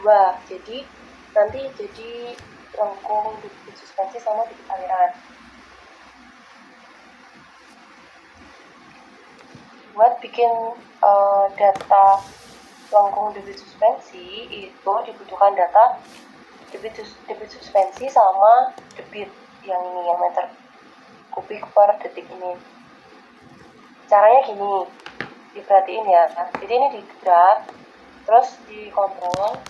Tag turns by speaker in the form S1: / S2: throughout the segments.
S1: dua. Jadi nanti jadi lengkung debit suspensi sama debit aliran. Buat bikin data lengkung debit suspensi itu dibutuhkan data debit suspensi sama debit yang ini, yang meter kubik per detik ini. Caranya gini, diperhatiin ya. Jadi ini di drag, terus dikontrol,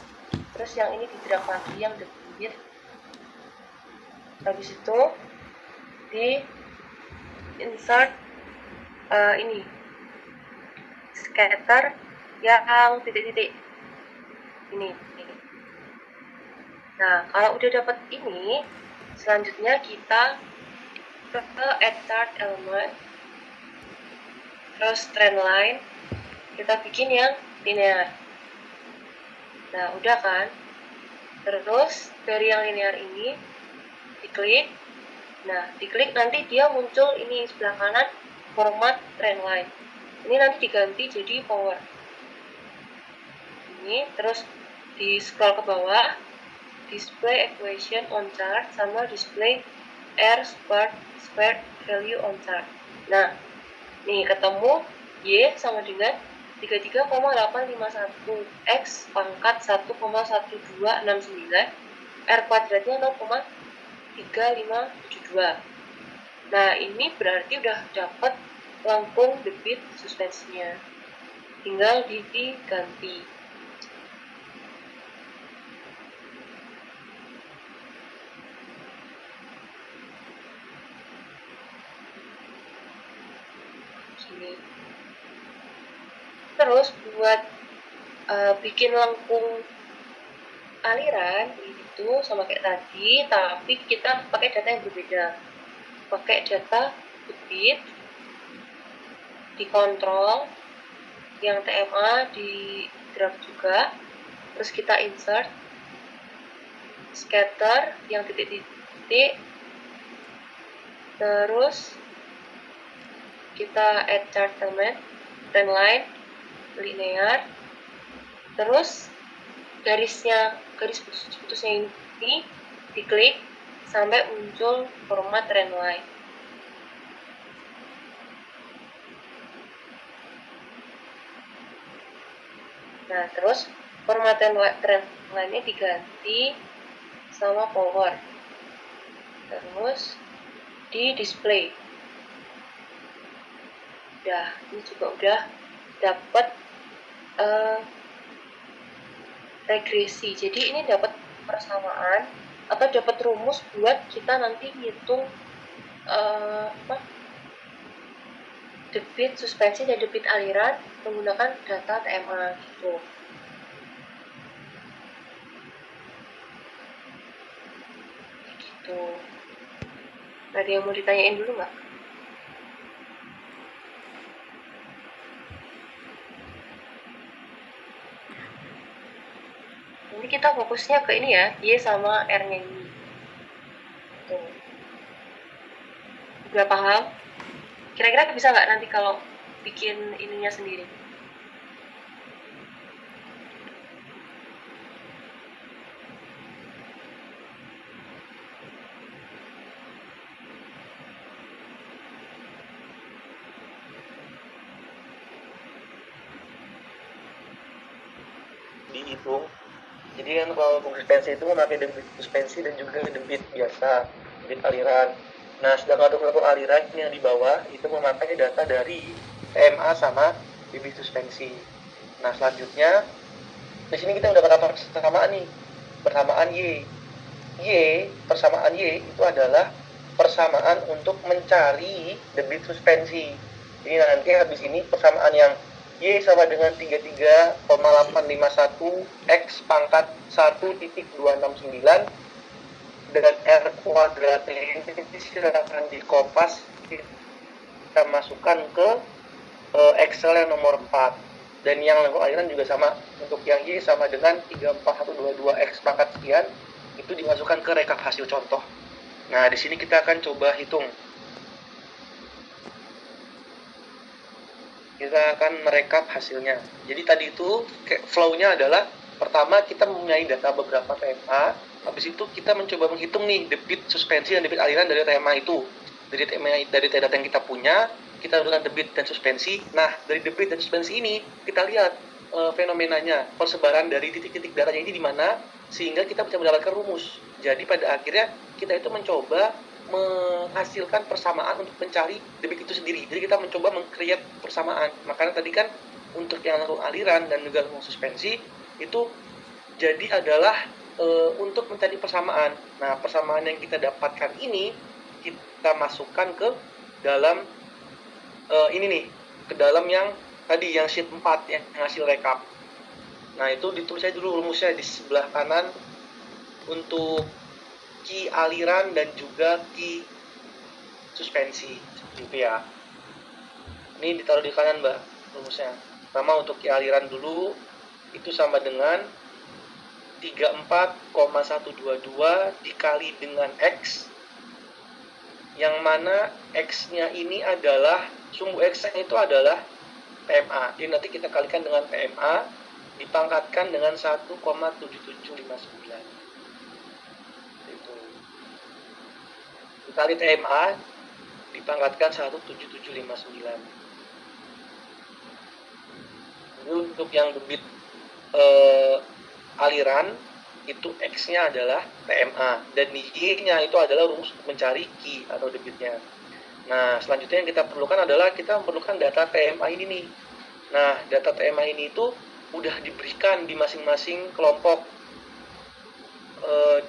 S1: terus yang ini di drag lagi, yang debit. Habis itu di insert ini scatter yang titik-titik ini. Nah, kalau udah dapat ini, selanjutnya kita ke add chart element, terus trend line, kita bikin yang linear. Nah, udah kan? Terus dari yang linear ini diklik. Nah, diklik nanti dia muncul ini sebelah kanan format trend line. Ini nanti diganti jadi power. Ini terus di scroll ke bawah, display equation on chart sama display R squared value on chart. Nah, nih ketemu Y sama dengan 33,851 X pangkat 1,1269, R kuadratnya 0,3572. Nah, ini berarti udah dapat lengkung debit suspensinya. Tinggal diganti. Gini. Terus buat bikin lengkung aliran itu sama kayak tadi, tapi kita pakai data yang berbeda. Pakai data debit, dikontrol, yang TMA di drag juga, terus kita insert, scatter yang titik-titik, terus kita add chart element, trend line, linear, terus garis putusnya ini diklik sampai muncul format trend line. Nah, terus format trend line-nya diganti sama power. Terus di display. Udah, ini juga udah dapat regresi. Jadi ini dapat persamaan atau dapat rumus buat kita nanti ngitung debit suspensi dan debit aliran menggunakan data TMA gitu. Gitu. Ada yang mau ditanyain dulu nggak? Nanti kita fokusnya ke ini ya, Y sama R-nya ini. Tuh. Udah paham? Kira-kira bisa nggak nanti kalau bikin ininya sendiri?
S2: Dihitung. Jadi kan kalau suspensi itu memakai debit suspensi dan juga debit biasa, debit aliran. Nah, sedangkan untuk aliran yang di bawah itu memakai data dari TMA sama debit suspensi. Nah, selanjutnya di sini kita udah dapat persamaan nih, persamaan Y. Persamaan Y itu adalah persamaan untuk mencari debit suspensi. Jadi nanti habis ini persamaan yang Y sama dengan 33,851 X pangkat 1.269 dan R kuadratnya ini silakan dikopas, kita masukkan ke Excel yang nomor 4. Dan yang lengkung aliran juga sama, untuk yang Y sama dengan 34122 X pangkat sekian, itu dimasukkan ke rekap hasil contoh. Nah, di sini kita akan coba hitung. Kita akan merekap hasilnya. Jadi tadi itu flow-nya adalah Pertama, kita mempunyai data beberapa TMA. Habis itu kita mencoba menghitung nih debit suspensi dan debit aliran dari TMA itu. Dari data yang kita punya, kita urutan debit dan suspensi. Nah, dari debit dan suspensi ini kita lihat fenomenanya, persebaran dari titik-titik datanya ini di mana, sehingga kita bisa mendapatkan rumus. Jadi pada akhirnya kita itu mencoba menghasilkan persamaan untuk mencari debit itu sendiri. Jadi kita mencoba meng-create persamaan. Makanya tadi kan untuk yang langsung aliran dan juga langsung suspensi itu jadi adalah untuk mencari persamaan. Nah, persamaan yang kita dapatkan ini kita masukkan ke dalam ini nih, ke dalam yang tadi yang sheet 4 yang hasil rekap. Nah, itu ditulis aja dulu rumusnya di sebelah kanan untuk key aliran dan juga key suspensi. Seperti itu ya. Ini ditaruh di kanan, Mbak, rumusnya. Pertama untuk key aliran dulu, itu sama dengan 34,122 dikali dengan X, yang mana X-nya ini adalah, sumbu X-nya itu adalah TMA. Jadi nanti kita kalikan dengan TMA, dipangkatkan dengan 1,7759. Itu. Dikali TMA, dipangkatkan 17759. Jadi untuk yang debit aliran, itu X-nya adalah TMA, dan Y-nya itu adalah rumus mencari key atau debitnya. Nah, selanjutnya yang kita perlukan adalah kita memerlukan data TMA ini nih. Nah, data TMA ini itu udah diberikan di masing-masing kelompok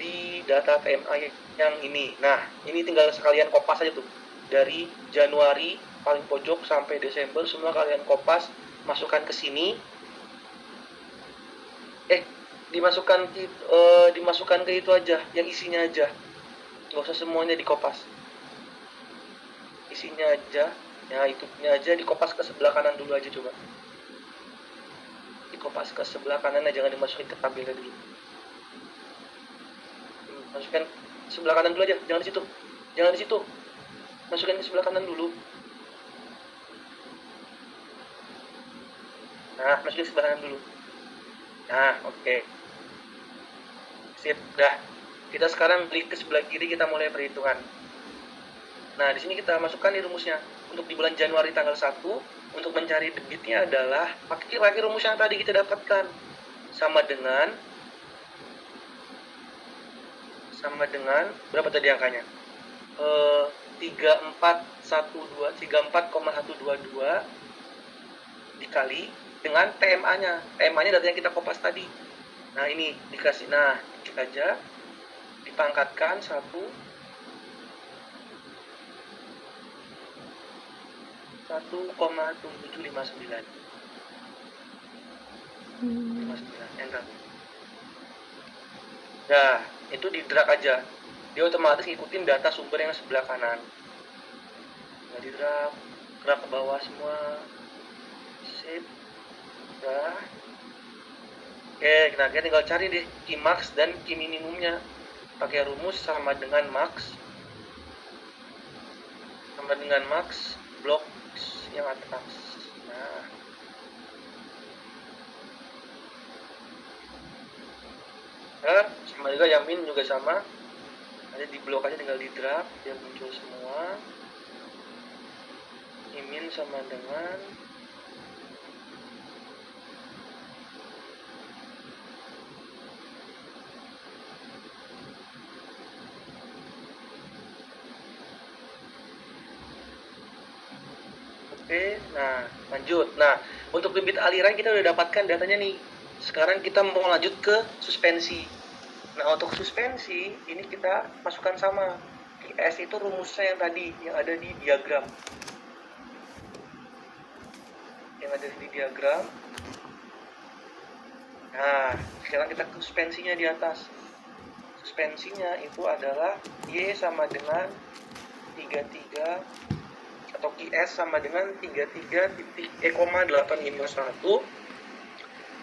S2: di data TMA yang ini. Nah, ini tinggal sekalian kopas aja tuh. Dari Januari paling pojok sampai Desember semua kalian kopas, masukkan ke sini. Dimasukkan ke itu aja, yang isinya aja, nggak usah semuanya dikopas, isinya aja, ya itunya aja dikopas ke sebelah kanan dulu aja, coba dikopas ke sebelah kanan aja, jangan dimasukin ke tabelnya dulu, masukkan sebelah kanan dulu aja, jangan di situ, masukin ke sebelah kanan dulu. Nah, masukin ke sebelah kanan dulu. Nah, oke. Sip, dah. Kita sekarang klik ke sebelah kiri, kita mulai perhitungan. Nah, di sini kita masukkan nih rumusnya. Untuk di bulan Januari tanggal 1, untuk mencari debitnya adalah pakai rumus yang tadi kita dapatkan. Sama dengan berapa tadi angkanya? 34,122 dikali dengan TMA-nya. TMA-nya data yang kita kopas tadi. Nah, ini dikasih, nah, dikit aja, dipangkatkan 1,7759. 59, enter. Nah, itu di drag aja. Dia otomatis ngikutin data sumber yang sebelah kanan. Nah, di drag ke bawah semua. Sip. Udah. Oke, nah kita tinggal cari deh key max dan key minimumnya. Pakai rumus sama dengan max blok yang atas. Nah, sama juga yang min juga sama. Nanti di blok aja, tinggal di drag, dia muncul semua. Min sama dengan Oke, nah lanjut. Nah, untuk debit aliran kita udah dapatkan datanya nih. Sekarang kita mau lanjut ke suspensi. Nah, untuk suspensi ini kita masukkan sama. S itu rumusnya yang tadi, yang ada di diagram. Nah, sekarang kita ke suspensinya di atas. Suspensinya itu adalah Y sama dengan 33, atau QS sama dengan 33,851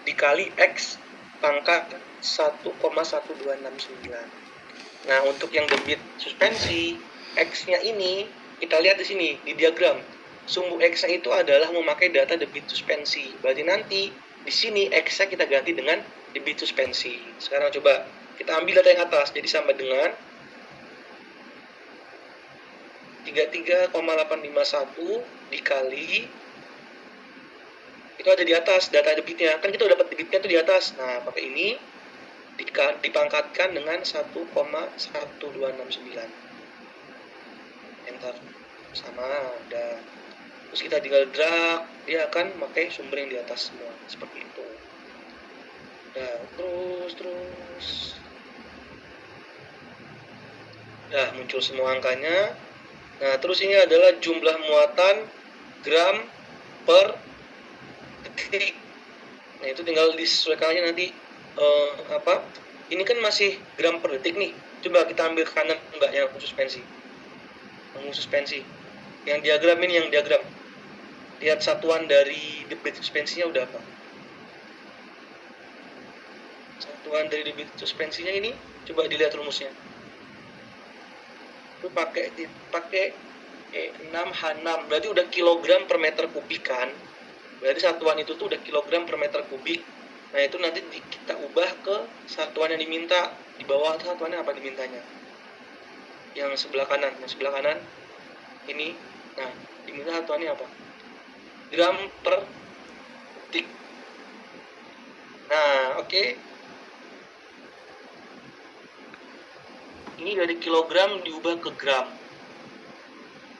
S2: dikali X pangkat 1,1269. Nah, untuk yang debit suspensi, X-nya ini kita lihat di sini di diagram. Sumbu X-nya itu adalah memakai data debit suspensi. Berarti nanti di sini X-nya kita ganti dengan debit suspensi. Sekarang coba kita ambil data yang atas, jadi sama dengan 33,851 dikali itu ada di atas data debitnya, kan kita udah dapat debitnya tuh di atas. Nah, pakai ini dipangkatkan dengan 1,1269. Enter. Sama, udah. Terus kita tinggal drag, dia akan pakai sumber yang di atas semua, seperti itu. Udah, terus. Udah muncul semua angkanya. Nah, terus ini adalah jumlah muatan gram per detik. Nah, itu tinggal disesuaikan aja nanti ini kan masih gram per detik nih. Coba kita ambil ke kanan Mbak yang suspensi. Yang diagram ini, yang diagram. Lihat satuan dari debit suspensinya udah apa? Satuan dari debit suspensinya ini coba dilihat rumusnya. Itu pakai 6H6, berarti udah kilogram per meter kubik kan. Berarti satuan itu tuh udah kilogram per meter kubik. Nah, itu nanti kita ubah ke satuan yang diminta. Di bawah satuannya apa dimintanya? Yang sebelah kanan ini. Nah, diminta satuannya apa? Gram per detik. Nah, oke. Ini dari kilogram diubah ke gram.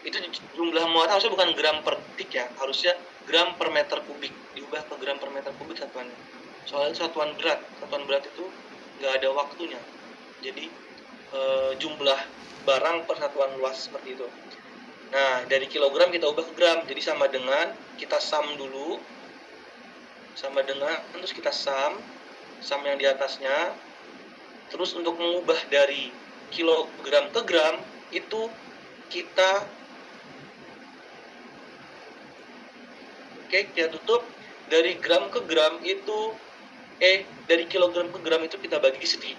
S2: Itu jumlah muatan harusnya bukan gram per detik ya, harusnya gram per meter kubik, diubah ke gram per meter kubik satuannya. Soalnya satuan berat itu nggak ada waktunya. Jadi jumlah barang per satuan luas seperti itu. Nah, dari kilogram kita ubah ke gram, jadi sama dengan kita sum dulu, terus kita sum yang di atasnya. Terus untuk mengubah dari kilogram ke gram itu kita tutup. Dari gram ke gram itu dari kilogram ke gram itu kita bagi 1000.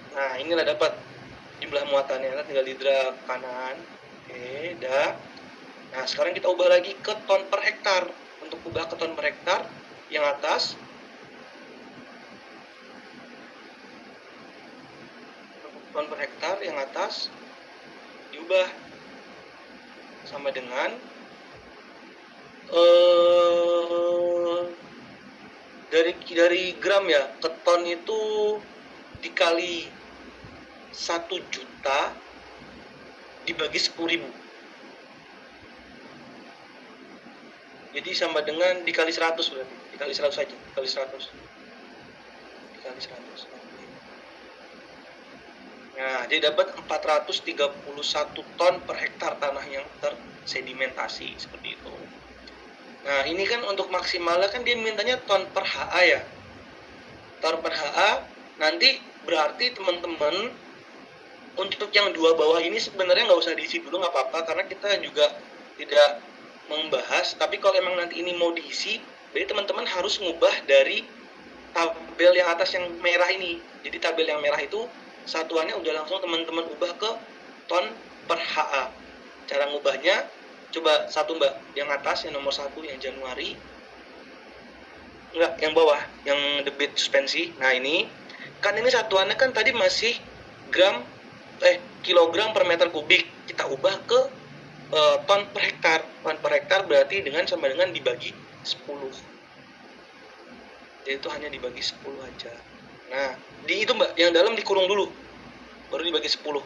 S2: Nah, inilah dapat jumlah muatannya. Nah, tinggal di drag kanan. Dah. Nah, sekarang kita ubah lagi ke ton per hektar. Untuk ubah ke ton per hektar yang atas, ton per hektar yang atas diubah sama dengan dari gram ya ke ton itu dikali 1 juta dibagi 10.000. Jadi sama dengan dikali 100 berarti. Dikali 100 saja, dikali 100. Nah, jadi dapat 431 ton per hektar tanah yang tersedimentasi seperti itu. Nah, ini kan untuk maksimalnya kan dia mintanya ton per HA ya. Ton per HA nanti berarti teman-teman untuk yang dua bawah ini sebenarnya nggak usah diisi dulu, nggak apa-apa, karena kita juga tidak membahas. Tapi kalau emang nanti ini mau diisi, jadi teman-teman harus ngubah dari tabel yang atas yang merah ini. Jadi tabel yang merah itu satuannya udah langsung teman-teman ubah ke ton per HA. Cara ngubahnya, coba satu Mbak, yang atas, yang nomor 1, yang Januari. Enggak, yang bawah, yang debit suspensi. Nah, ini kan ini satuannya kan tadi masih kilogram per meter kubik. Kita ubah ke ton per hektar. Ton per hektar berarti sama dengan dibagi 10. Jadi itu hanya dibagi 10 aja. Nah, di itu Mbak, yang dalam dikurung dulu, baru dibagi 10.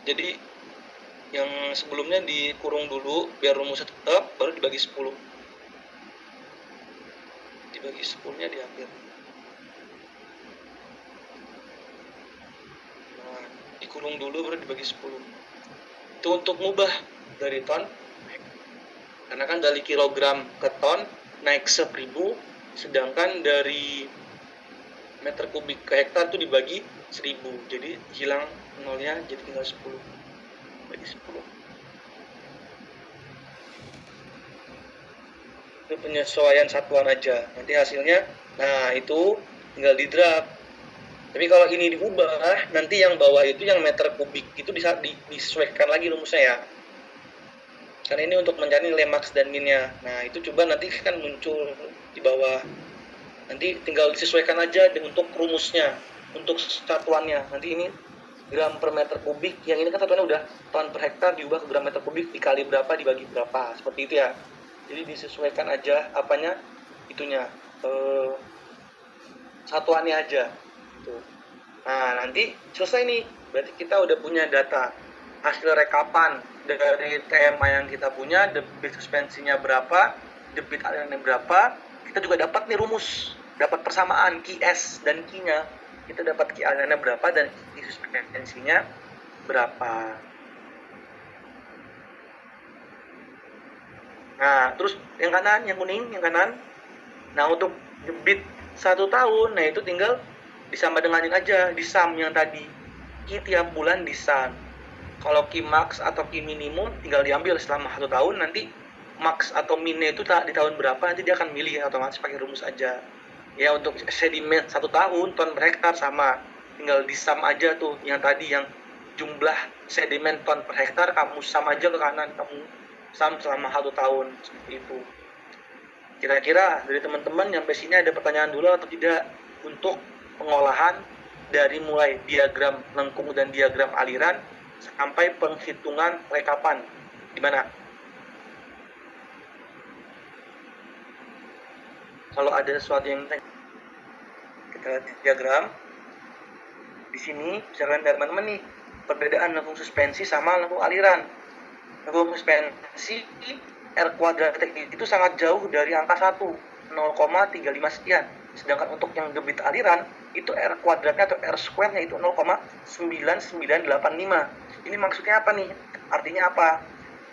S2: Jadi yang sebelumnya dikurung dulu biar rumusnya tetap, baru dibagi 10. Dibagi 10-nya di akhir. Nah, dikurung dulu baru dibagi 10. Itu untuk ngubah dari ton, karena kan dari kilogram ke ton naik 1000, sedangkan dari meter kubik ke hektar itu dibagi 1000, jadi hilang nolnya, jadi tinggal 10 bagi 10. Itu penyesuaian satuan aja, nanti hasilnya nah itu tinggal di drag. Tapi kalau ini diubah, nanti yang bawah itu yang meter kubik itu bisa disesuaikan lagi rumusnya ya. Karena ini untuk mencari nilai max dan minnya. Nah, itu coba nanti kan muncul di bawah. Nanti tinggal disesuaikan aja untuk rumusnya, untuk satuannya. Nanti ini gram per meter kubik, yang ini kan satuannya udah ton per hektar diubah ke gram meter kubik dikali berapa dibagi berapa, seperti itu ya. Jadi disesuaikan aja apanya, itunya, satuannya aja. Tuh. Nah, nanti selesai nih, berarti kita udah punya data hasil rekapan dari TMA yang kita punya, debit suspensinya berapa, debit alirannya berapa, kita juga dapat nih rumus, dapat persamaan QS dan Q-nya. Kita dapat Q alirannya berapa dan Q suspensinya berapa. Nah, terus yang kanan, yang kuning, yang kanan. Nah, untuk debit 1 tahun, nah itu tinggal disama denganin aja, di sum yang tadi. Q tiap bulan di sum. Kalau Q max atau Q minimum tinggal diambil selama 1 tahun, nanti max atau minnya itu di tahun berapa, nanti dia akan milih otomatis pakai rumus aja. Ya, untuk sedimen 1 tahun, ton per hektar sama. Tinggal di sum aja tuh, yang tadi yang jumlah sedimen ton per hektar, kamu sum aja ke kanan, kamu sum selama 1 tahun, seperti itu. Kira-kira dari teman-teman sampai sini ada pertanyaan dulu atau tidak untuk pengolahan dari mulai diagram lengkung dan diagram aliran sampai penghitungan rekapan. Gimana? Kalau ada sesuatu yang kita lihat diagram di sini, misalkan dari teman-teman nih, perbedaan lengkung suspensi sama lengkung aliran. Lengkung suspensi R kuadrat itu sangat jauh dari angka 1, 0,35 sekian. Sedangkan untuk yang debit aliran, itu R kuadratnya atau R square-nya itu 0,9985. Ini maksudnya apa nih? Artinya apa?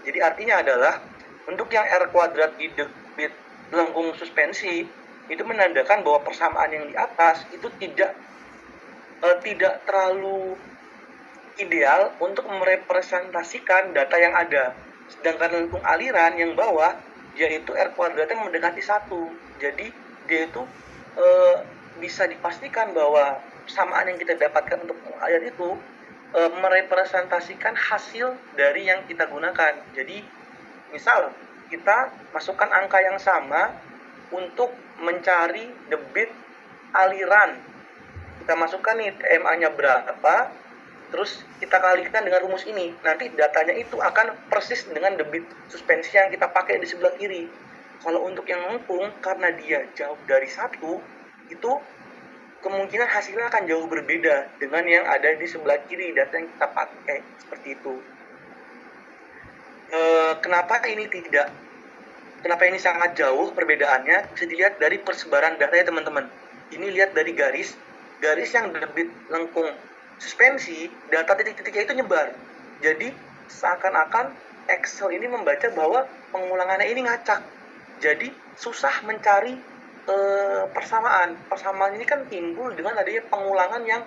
S2: Jadi artinya adalah, untuk yang R kuadrat di debit lengkung suspensi, itu menandakan bahwa persamaan yang di atas itu tidak terlalu ideal untuk merepresentasikan data yang ada. Sedangkan lengkung aliran yang bawah, yaitu R kuadratnya mendekati 1. Jadi dia itu bisa dipastikan bahwa persamaan yang kita dapatkan untuk aliran itu merepresentasikan hasil dari yang kita gunakan. Jadi misal kita masukkan angka yang sama untuk mencari debit aliran. Kita masukkan nih TMA-nya berapa, terus kita kalikan dengan rumus ini. Nanti datanya itu akan persis dengan debit suspensi yang kita pakai di sebelah kiri. Kalau untuk yang lengkung, karena dia jauh dari 1, itu kemungkinan hasilnya akan jauh berbeda dengan yang ada di sebelah kiri, data yang kita pakai, seperti itu. Kenapa ini sangat jauh perbedaannya? Bisa dilihat dari persebaran data ya teman-teman. Ini lihat dari garis yang debit lengkung suspensi, data titik-titiknya itu nyebar. Jadi seakan-akan Excel ini membaca bahwa pengulangannya ini ngacak. Jadi susah mencari persamaan. Persamaan ini kan timbul dengan adanya pengulangan yang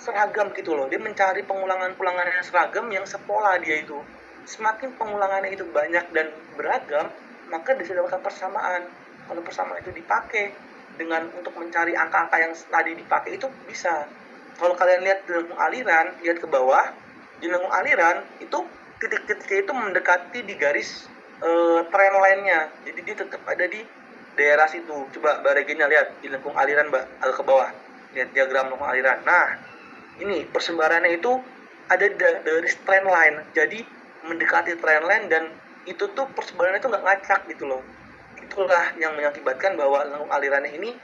S2: seragam gitu loh. Dia mencari pengulangan-pengulangan yang seragam yang sepola dia itu. Semakin pengulangannya itu banyak dan beragam, maka bisa dapatkan persamaan. Kalau persamaan itu dipakai dengan untuk mencari angka-angka yang tadi dipakai itu bisa. Kalau kalian lihat di lengkung aliran, lihat ke bawah, di lengkung aliran itu titik-titiknya itu mendekati di garis trend line-nya. Jadi dia tetap ada di daerah situ. Coba Mbak Regina lihat di lengkung aliran, Mbak, agak ke bawah. Lihat diagram lengkung aliran. Nah, ini persebarannya itu ada dari trend line. Jadi mendekati trend line dan itu tuh persebarannya itu nggak ngacak gitu loh. Itulah yang mengakibatkan bahwa lengkung alirannya ini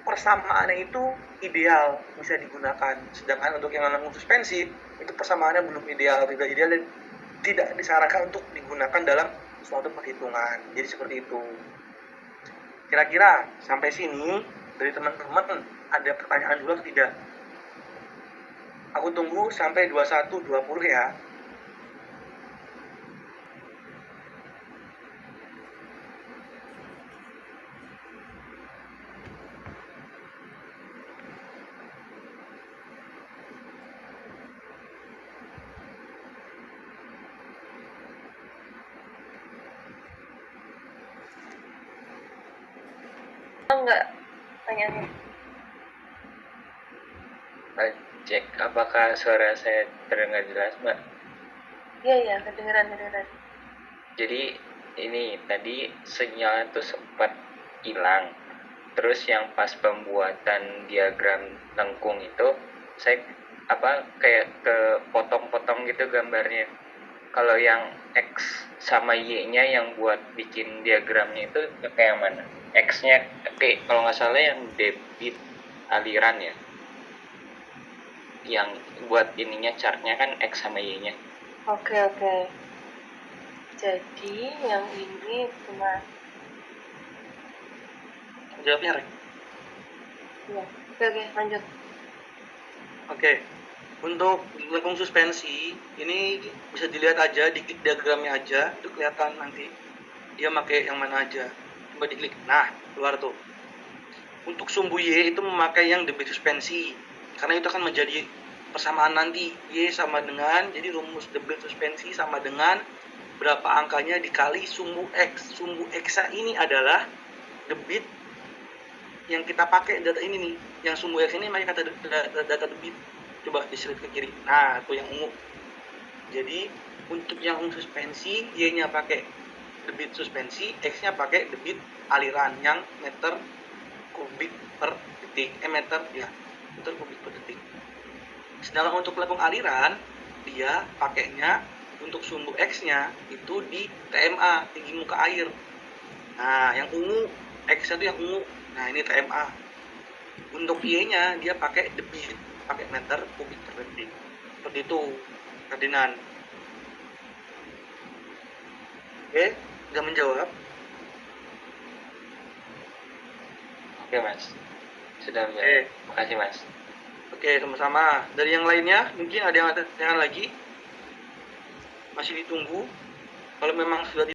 S2: persamaannya itu ideal, bisa digunakan. Sedangkan untuk yang lengkung suspensi itu persamaannya belum ideal, tidak ideal dan tidak disarankan untuk digunakan dalam suatu perhitungan. Jadi seperti itu. Kira-kira sampai sini dari teman-teman ada pertanyaan dulu atau tidak? Aku tunggu sampai 21.20 ya.
S1: Enggak, tanyanya.
S3: Cek apakah suara saya terdengar jelas, Mbak?
S1: Iya, kedengeran.
S3: Jadi ini tadi sinyalnya tuh sempat hilang. Terus yang pas pembuatan diagram lengkung itu saya kayak ke potong-potong gitu gambarnya. Kalau yang X sama Y-nya yang buat bikin diagramnya itu kayak yang mana? X-nya kalau nggak salah yang debit aliran ya. Yang buat ininya chartnya kan X sama Y-nya.
S1: Oke. Jadi yang ini cuma
S2: Jawabnya Rek.
S1: ya. Oke, lanjut.
S2: Oke. Untuk lengkung suspensi ini bisa dilihat aja, diklik diagramnya aja, itu kelihatan nanti dia pakai yang mana aja. Coba diklik. Nah, keluar tuh. Untuk sumbu Y itu memakai yang debit suspensi, karena itu akan menjadi persamaan nanti. Y sama dengan, jadi rumus debit suspensi sama dengan berapa angkanya dikali sumbu X. Sumbu X ini adalah debit yang kita pakai data ini nih. Yang sumbu X ini pakai kata data debit. Coba diselit ke kiri. Nah, itu yang ungu. Jadi untuk yang ungu suspensi, Y-nya pakai debit suspensi, X-nya pakai debit aliran yang meter kubik per detik. Meter kubik per detik. Sedangkan untuk lengkung aliran, dia pakainya untuk sumbu X-nya itu di TMA, tinggi muka air. Nah, yang ungu, X-nya itu yang ungu. Nah, ini TMA. Untuk Y-nya dia pakai debit, pakai meter kubik per detik. Seperti itu, Ferdinand. Oke, sudah menjawab?
S3: Oke Mas, sudah menjawab. Makasih Mas.
S2: Oke, sama-sama. Dari yang lainnya, mungkin ada yang lagi? Masih ditunggu. Kalau memang sudah